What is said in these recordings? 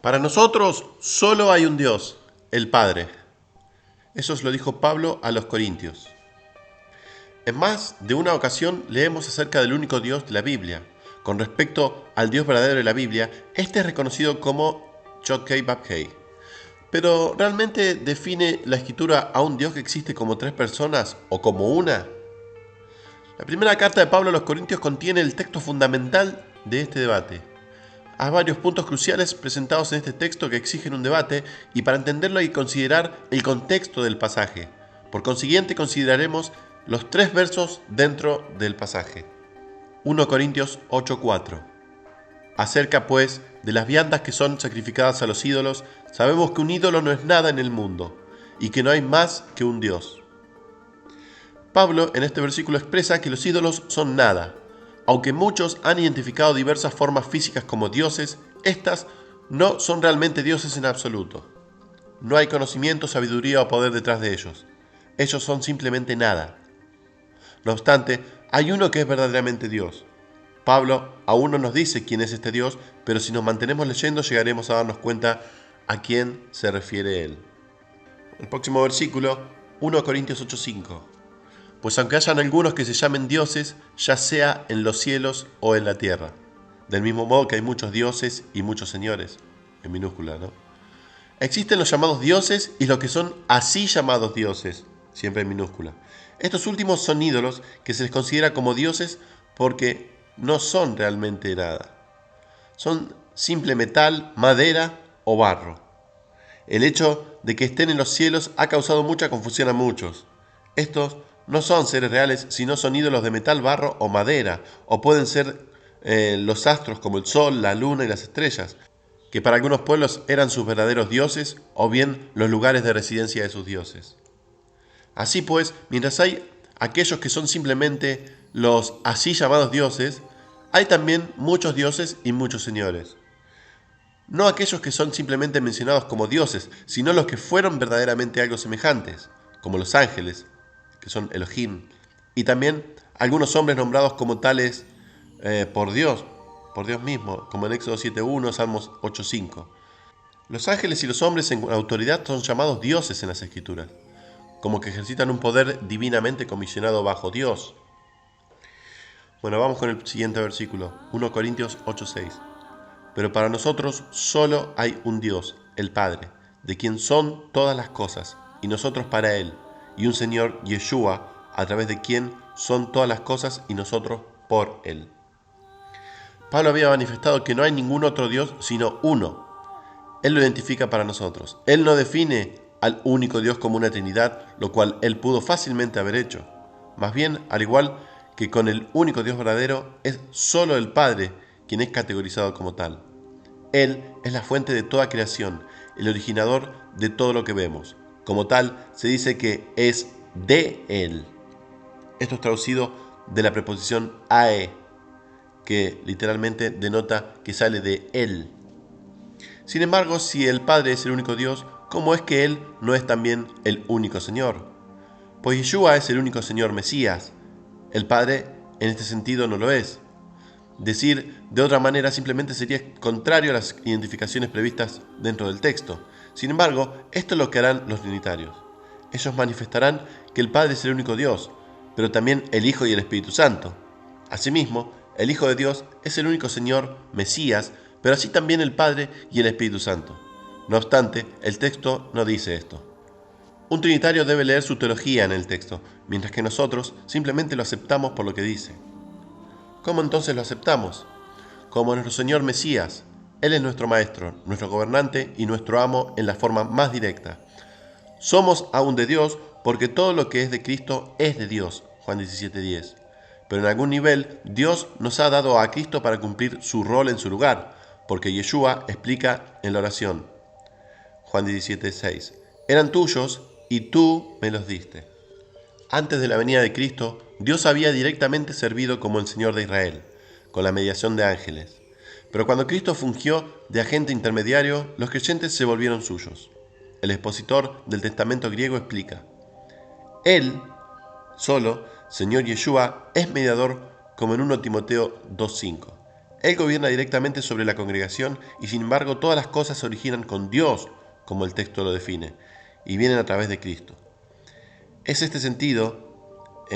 Para nosotros solo hay un Dios, el Padre. Eso lo dijo Pablo a los Corintios. En más de una ocasión leemos acerca del único Dios de la Biblia. Con respecto al Dios verdadero de la Biblia, este es reconocido como Yod-Heh Vav-Heh. Pero ¿realmente define la escritura a un Dios que existe como tres personas o como una? La primera carta de Pablo a los Corintios contiene el texto fundamental de este debate. Hay varios puntos cruciales presentados en este texto que exigen un debate y para entenderlo hay que considerar el contexto del pasaje. Por consiguiente consideraremos los tres versos dentro del pasaje. 1 Corintios 8:4. Acerca pues de las viandas que son sacrificadas a los ídolos, sabemos que un ídolo no es nada en el mundo y que no hay más que un Dios. Pablo en este versículo expresa que los ídolos son nada. Aunque muchos han identificado diversas formas físicas como dioses, estas no son realmente dioses en absoluto. No hay conocimiento, sabiduría o poder detrás de ellos. Ellos son simplemente nada. No obstante, hay uno que es verdaderamente Dios. Pablo aún no nos dice quién es este Dios, pero si nos mantenemos leyendo llegaremos a darnos cuenta a quién se refiere él. El próximo versículo, 1 Corintios 8:5. Pues aunque hayan algunos que se llamen dioses, ya sea en los cielos o en la tierra. Del mismo modo que hay muchos dioses y muchos señores, en minúscula, ¿no? Existen los llamados dioses y los que son así llamados dioses, siempre en minúscula. Estos últimos son ídolos que se les considera como dioses porque no son realmente nada. Son simple metal, madera o barro. El hecho de que estén en los cielos ha causado mucha confusión a muchos. Estos no son seres reales, sino son ídolos de metal, barro o madera, o pueden ser los astros como el sol, la luna y las estrellas, que para algunos pueblos eran sus verdaderos dioses, o bien los lugares de residencia de sus dioses. Así pues, mientras hay aquellos que son simplemente los así llamados dioses, hay también muchos dioses y muchos señores. No aquellos que son simplemente mencionados como dioses, sino los que fueron verdaderamente algo semejantes, como los ángeles, que son Elohim, y también algunos hombres nombrados como tales por Dios mismo, como en Éxodo 7:1, Salmos 8:5. Los ángeles y los hombres en autoridad son llamados dioses en las Escrituras, como que ejercitan un poder divinamente comisionado bajo Dios. Bueno, vamos con el siguiente versículo, 1 Corintios 8:6. Pero para nosotros solo hay un Dios, el Padre, de quien son todas las cosas, y nosotros para Él, y un Señor, Yeshua, a través de quien son todas las cosas y nosotros por Él. Pablo había manifestado que no hay ningún otro Dios sino uno. Él lo identifica para nosotros. Él no define al único Dios como una Trinidad, lo cual Él pudo fácilmente haber hecho. Más bien, al igual que con el único Dios verdadero, es solo el Padre quien es categorizado como tal. Él es la fuente de toda creación, el originador de todo lo que vemos. Como tal, se dice que es de Él. Esto es traducido de la preposición ae, que literalmente denota que sale de Él. Sin embargo, si el Padre es el único Dios, ¿cómo es que Él no es también el único Señor? Pues Yeshua es el único Señor Mesías. El Padre, en este sentido, no lo es. Decir de otra manera simplemente sería contrario a las identificaciones previstas dentro del texto. Sin embargo, esto es lo que harán los trinitarios. Ellos manifestarán que el Padre es el único Dios, pero también el Hijo y el Espíritu Santo. Asimismo, el Hijo de Dios es el único Señor, Mesías, pero así también el Padre y el Espíritu Santo. No obstante, el texto no dice esto. Un trinitario debe leer su teología en el texto, mientras que nosotros simplemente lo aceptamos por lo que dice. ¿Cómo entonces lo aceptamos? Como nuestro Señor Mesías. Él es nuestro Maestro, nuestro gobernante y nuestro amo en la forma más directa. Somos aún de Dios porque todo lo que es de Cristo es de Dios, Juan 17:10. Pero en algún nivel Dios nos ha dado a Cristo para cumplir su rol en su lugar, porque Yeshua explica en la oración, Juan 17:6, eran tuyos y tú me los diste. Antes de la venida de Cristo, Dios había directamente servido como el Señor de Israel, con la mediación de ángeles. Pero cuando Cristo fungió de agente intermediario, los creyentes se volvieron suyos. El expositor del Testamento griego explica: Él, solo, Señor Yeshua, es mediador como en 1 Timoteo 2:5. Él gobierna directamente sobre la congregación y sin embargo todas las cosas se originan con Dios, como el texto lo define, y vienen a través de Cristo. Es este sentido,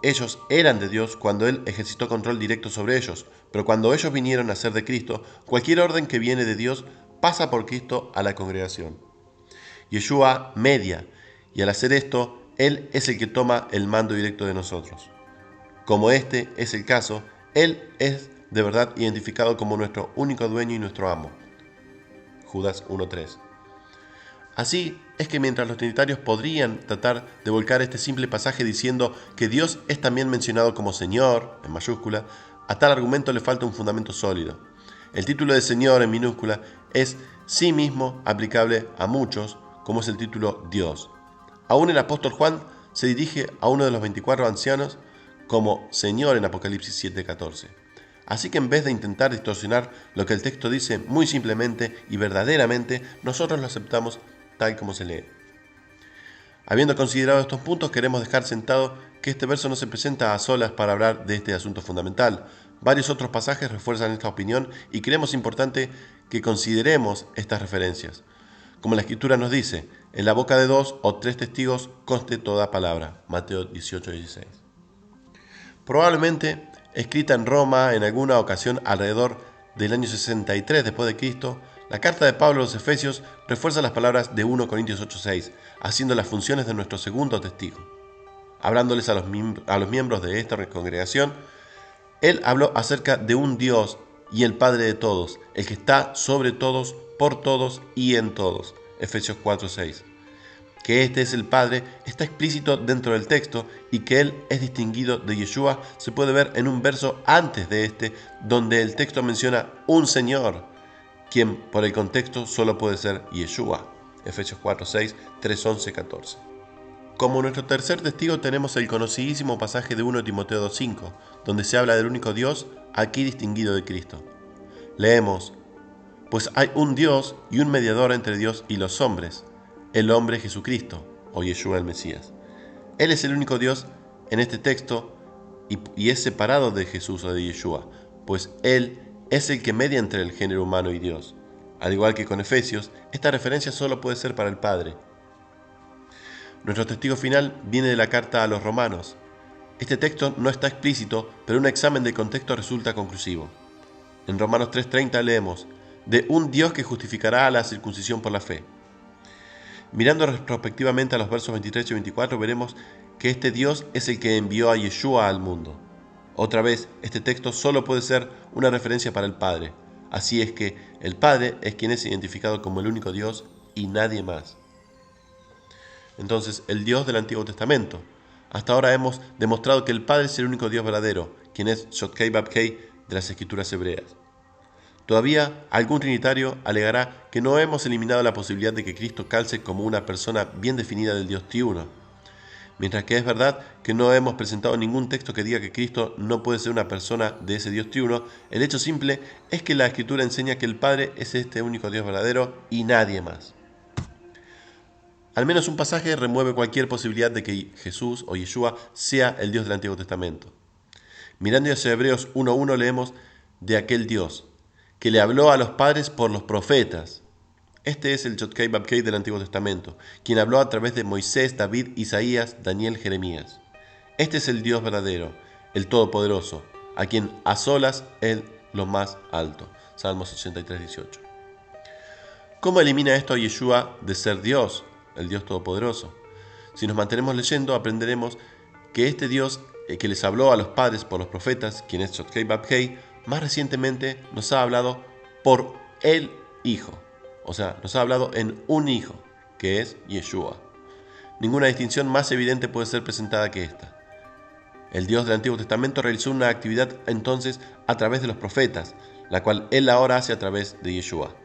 ellos eran de Dios cuando Él ejercitó control directo sobre ellos, pero cuando ellos vinieron a ser de Cristo, cualquier orden que viene de Dios pasa por Cristo a la congregación. Yeshua media, y al hacer esto, Él es el que toma el mando directo de nosotros. Como este es el caso, Él es de verdad identificado como nuestro único dueño y nuestro amo. Judas 1:3. Así es que mientras los trinitarios podrían tratar de volcar este simple pasaje diciendo que Dios es también mencionado como Señor, en mayúscula, a tal argumento le falta un fundamento sólido. El título de Señor, en minúscula, es sí mismo aplicable a muchos, como es el título Dios. Aún el apóstol Juan se dirige a uno de los 24 ancianos como Señor en Apocalipsis 7:14. Así que en vez de intentar distorsionar lo que el texto dice muy simplemente y verdaderamente, nosotros lo aceptamos tal como se lee. Habiendo considerado estos puntos, queremos dejar sentado que este verso no se presenta a solas para hablar de este asunto fundamental. Varios otros pasajes refuerzan esta opinión y creemos importante que consideremos estas referencias. Como la Escritura nos dice, en la boca de 2 o 3 testigos conste toda palabra. Mateo 18:16. Probablemente escrita en Roma en alguna ocasión alrededor del año 63 después de Cristo, la carta de Pablo a los Efesios refuerza las palabras de 1 Corintios 8:6, haciendo las funciones de nuestro segundo testigo. Hablándoles a los miembros de esta congregación, él habló acerca de un Dios y el Padre de todos, el que está sobre todos, por todos y en todos. Efesios 4:6. Que este es el Padre está explícito dentro del texto y que Él es distinguido de Yeshua se puede ver en un verso antes de este, donde el texto menciona un Señor, quien por el contexto solo puede ser Yeshua. Efesios 4:6, 3:11, 14. Como nuestro tercer testigo tenemos el conocidísimo pasaje de 1 Timoteo 2:5, donde se habla del único Dios, aquí distinguido de Cristo. Leemos: pues hay un Dios y un mediador entre Dios y los hombres, el hombre Jesucristo, o Yeshua el Mesías. Él es el único Dios en este texto y es separado de Jesús o de Yeshua, pues Él es el que media entre el género humano y Dios. Al igual que con Efesios, esta referencia solo puede ser para el Padre. Nuestro testigo final viene de la carta a los Romanos. Este texto no está explícito, pero un examen del contexto resulta conclusivo. En Romanos 3:30 leemos: de un Dios que justificará a la circuncisión por la fe. Mirando retrospectivamente a los versos 23 y 24, veremos que este Dios es el que envió a Yeshua al mundo. Otra vez, este texto solo puede ser una referencia para el Padre. Así es que el Padre es quien es identificado como el único Dios y nadie más. Entonces, el Dios del Antiguo Testamento. Hasta ahora hemos demostrado que el Padre es el único Dios verdadero, quien es Yod-Kei Vav-Kei de las Escrituras hebreas. Todavía algún trinitario alegará que no hemos eliminado la posibilidad de que Cristo calce como una persona bien definida del Dios triuno. Mientras que es verdad que no hemos presentado ningún texto que diga que Cristo no puede ser una persona de ese Dios triuno, el hecho simple es que la Escritura enseña que el Padre es este único Dios verdadero y nadie más. Al menos un pasaje remueve cualquier posibilidad de que Jesús o Yeshua sea el Dios del Antiguo Testamento. Mirando hacia Hebreos 1:1 leemos de aquel Dios que le habló a los padres por los profetas. Este es el Yod-Kei Vav-Kei del Antiguo Testamento, quien habló a través de Moisés, David, Isaías, Daniel, Jeremías. Este es el Dios verdadero, el Todopoderoso, a quien a solas Él lo más alto. Salmos 83:18. ¿Cómo elimina esto a Yeshua de ser Dios, el Dios Todopoderoso? Si nos mantenemos leyendo, aprenderemos que este Dios que les habló a los padres por los profetas, quien es Yod-Kei Vav-Kei, más recientemente nos ha hablado por el Hijo. O sea, nos ha hablado en un Hijo, que es Yeshua. Ninguna distinción más evidente puede ser presentada que esta. El Dios del Antiguo Testamento realizó una actividad entonces a través de los profetas, la cual Él ahora hace a través de Yeshua.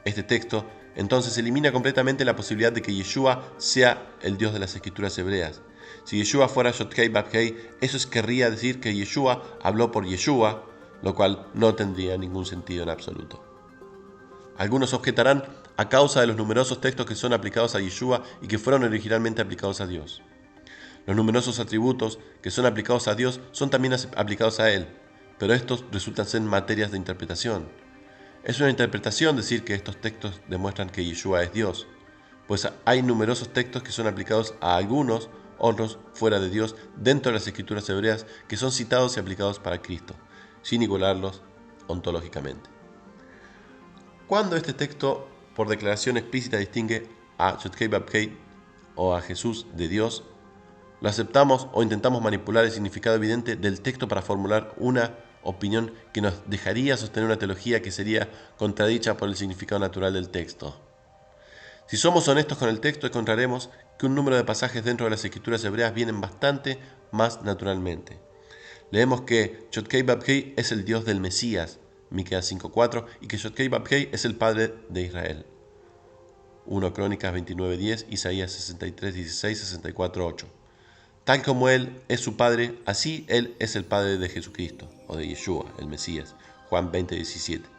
Este texto entonces elimina completamente la posibilidad de que Yeshua sea el Dios de las Escrituras hebreas. Si Yeshua fuera Yod-Kei Vav-Kei, eso querría decir que Yeshua habló por Yeshua, lo cual no tendría ningún sentido en absoluto. Algunos objetarán a causa de los numerosos textos que son aplicados a Yeshua y que fueron originalmente aplicados a Dios. Los numerosos atributos que son aplicados a Dios son también aplicados a Él. pero estos resultan ser materias de interpretación. Es una interpretación decir que estos textos demuestran que Yeshua es Dios, pues hay numerosos textos que son aplicados a algunos otros fuera de Dios dentro de las escrituras hebreas que son citados y aplicados para Cristo, sin igualarlos ontológicamente. Cuando este texto, por declaración explícita, distingue a Yod-Heh Vav-Heh o a Jesús de Dios, lo aceptamos o intentamos manipular el significado evidente del texto para formular una opinión que nos dejaría sostener una teología que sería contradicha por el significado natural del texto. Si somos honestos con el texto, encontraremos que un número de pasajes dentro de las escrituras hebreas vienen bastante más naturalmente. Leemos que Yod-Heh Vav-Heh es el Dios del Mesías, Miqueas 5:4, y que Yod-Heh Vav-Heh es el Padre de Israel. 1 Crónicas 29:10, Isaías 63:16, 64:8. Tal como Él es su Padre, así Él es el Padre de Jesucristo, o de Yeshua, el Mesías, Juan 20:17.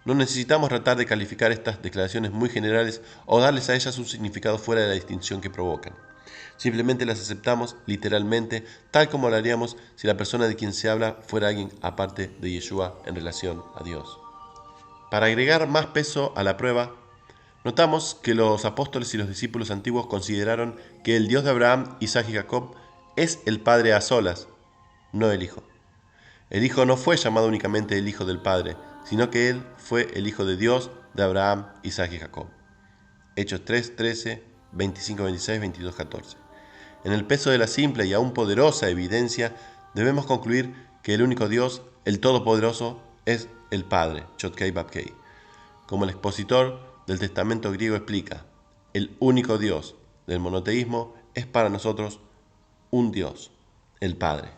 No necesitamos tratar de calificar estas declaraciones muy generales o darles a ellas un significado fuera de la distinción que provocan. Simplemente las aceptamos literalmente, tal como lo haríamos si la persona de quien se habla fuera alguien aparte de Yeshua en relación a Dios. Para agregar más peso a la prueba, notamos que los apóstoles y los discípulos antiguos consideraron que el Dios de Abraham, Isaac y Jacob es el Padre a solas, no el Hijo. El Hijo no fue llamado únicamente el Hijo del Padre, sino que Él fue el Hijo de Dios, de Abraham, Isaac y Jacob. Hechos 3:13, 25:26, 22:14. En el peso de la simple y aún poderosa evidencia, debemos concluir que el único Dios, el Todopoderoso, es el Padre, Yod-Heh Vav-Heh. Como el expositor del Testamento griego explica, el único Dios del monoteísmo es para nosotros un Dios, el Padre.